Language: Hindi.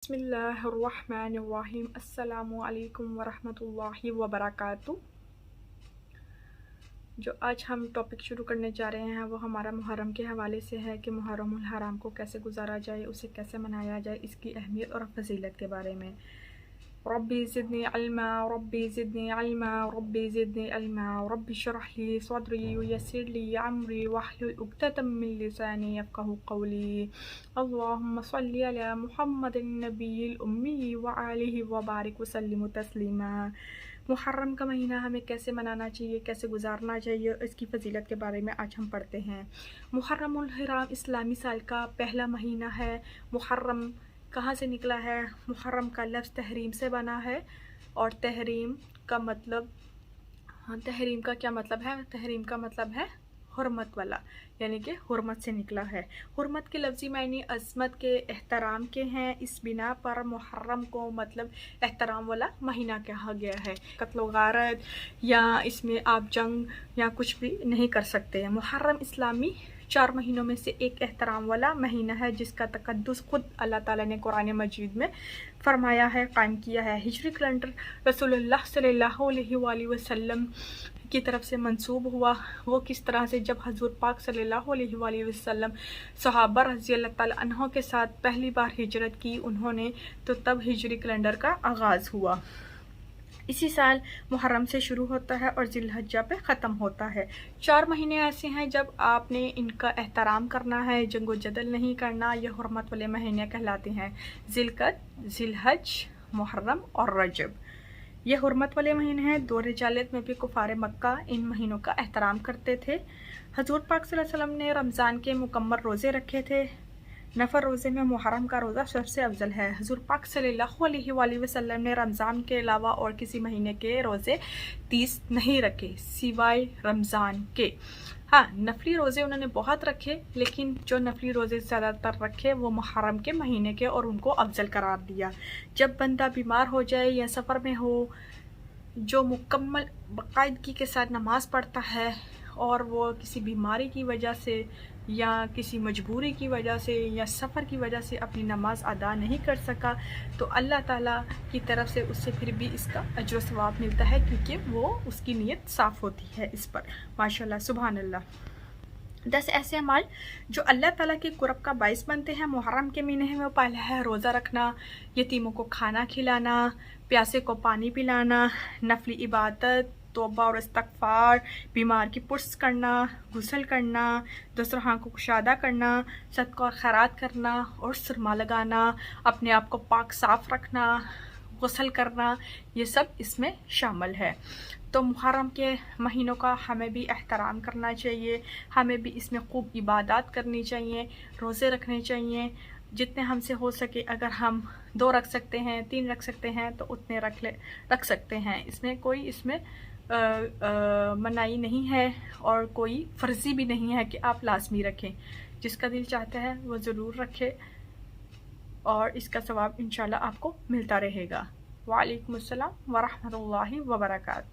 बिस्मिल्लाहिर्रहमानिर्रहीम। अस्सलामु अलैकुम वरहमतुल्लाहि वबरकातुह। जो आज हम टॉपिक शुरू करने जा रहे हैं वो हमारा मुहर्रम के हवाले से है कि मुहर्रमुल हराम को कैसे गुजारा जाए, उसे कैसे मनाया जाए, इसकी अहमियत और फजीलत के बारे में। रब्बी ज़िदनी इल्मा, रब्बी ज़िदनी इल्मा, रब्बी ज़िदनी इल्मा, रब्बी इश्रह ली सदरी वयस्सिर ली अमरी वहलुल उक़दतम मिन लिसानी यफ़क़हू क़ौली। अल्लाहुम्मा सल्लि अला मुहम्मदिन नबिय्यिल उम्मी व आलिहि व बारिक वसल्लिम तस्लीमा। मुहर्रम का महीना हमें कैसे मनाना चाहिए, कैसे गुजारना चाहिए, इसकी फ़जीलत के बारे में आज हम पढ़ते हैं। मुहर्रमुल हराम इस्लामी साल का पहला महीना है। मुहर्रम कहाँ से निकला है? मुहर्रम का लफ्ज़ तहरीम से बना है और तहरीम का मतलब तहरीम का क्या मतलब है? तहरीम का मतलब है हुर्मत वाला, यानी कि हुर्मत से निकला है। हुर्मत के लफ्ज़ी मायने अज़मत के, एहतराम के हैं। इस बिना पर मुहर्रम को मतलब एहतराम वाला महीना कहा गया है। कत्ल गारत या इसमें आप जंग या कुछ भी नहीं कर सकते हैं। मुहर्रम इस्लामी 4 महीनों में से एक एहतराम वाला महीना है जिसका तक़द्दुस खुद अल्लाह ताला ने कुरान मजीद में फरमाया है, कायम किया है। हिजरी कैलेंडर रसूलुल्लाह सल्लल्लाहु अलैहि वसल्लम की तरफ से मंसूब हुआ। वो किस तरह से, जब हज़ूर पाक सल्लल्लाहु अलैहि वसल्लम सहाबा रज़ी अल्लाह ताला अन्हों के साथ पहली बार हिजरत की उन्होंने, तो तब हिजरी कैलेंडर का आगाज़ हुआ। इसी साल मुहर्रम से शुरू होता है और जिलहज्जा पे ख़त्म होता है। 4 महीने ऐसे हैं जब आपने इनका एहतराम करना है, जंगो जदल नहीं करना। यह हुर्मत वाले महीने कहलाते हैं। जिलकद, जिलहज, मुहर्रम और रजब ये हुर्मत वाले महीने हैं। दौर जालियत में भी कुफार मक्का इन महीनों का एहतराम करते थे। हज़ूर पाक सल्लल्लाहु अलैहि वसल्लम ने रमज़ान के मुकम्मल रोज़े रखे थे। नफर रोज़े में मुहर्रम का रोज़ा सबसे अफजल है। हज़ूर पाक सल्लल्लाहु अलैहि वसल्लम ने रमज़ान के अलावा और किसी महीने के रोज़े 30 नहीं रखे सिवाय रमज़ान के। हाँ, नफली रोज़े उन्होंने बहुत रखे, लेकिन जो नफली रोज़े ज़्यादातर रखे वो मुहर्रम के महीने के और उनको अफजल करार दिया। जब बंदा बीमार हो जाए या सफ़र में हो, जो मुकम्मल बाकायदगी के साथ नमाज़ पढ़ता है और वो किसी बीमारी की वजह से या किसी मजबूरी की वजह से या सफ़र की वजह से अपनी नमाज अदा नहीं कर सका, तो अल्लाह ताला की तरफ से उससे फिर भी इसका अजर सवाब मिलता है, क्योंकि वो उसकी नीयत साफ़ होती है इस पर। माशाल्लाह, सुभान अल्लाह। 10 ऐसे अमाल जो अल्लाह ताला के कुर्ब का बाइस बनते हैं मुहर्रम के महीने में। पहला है रोज़ा रखना, यतीमों को खाना खिलाना, प्यासे को पानी पिलाना, नफली इबादत, तौबा और इस्तग़फ़ार, बीमार की पुर्स करना, गुस्ल करना, दूसरों को कुशादा करना, सदका और खैरात करना और सुरमा लगाना, अपने आप को पाक साफ़ रखना, गुस्ल करना, ये सब इसमें शामिल है। तो मुहर्रम के महीनों का हमें भी एहतराम करना चाहिए। हमें भी इसमें खूब इबादत करनी चाहिए, रोज़े रखने चाहिए जितने हमसे हो सके। अगर हम 2 रख सकते हैं, 3 रख सकते हैं तो उतने रख सकते हैं। इसमें कोई मनाही नहीं है और कोई फ़र्ज़ी भी नहीं है कि आप लाज़मी रखें। जिसका दिल चाहता है वो ज़रूर रखे और इसका सवाब इंशाल्लाह आपको मिलता रहेगा। वालेकुम अस्सलाम वरहमतुल्लाहि वबरकातुहू।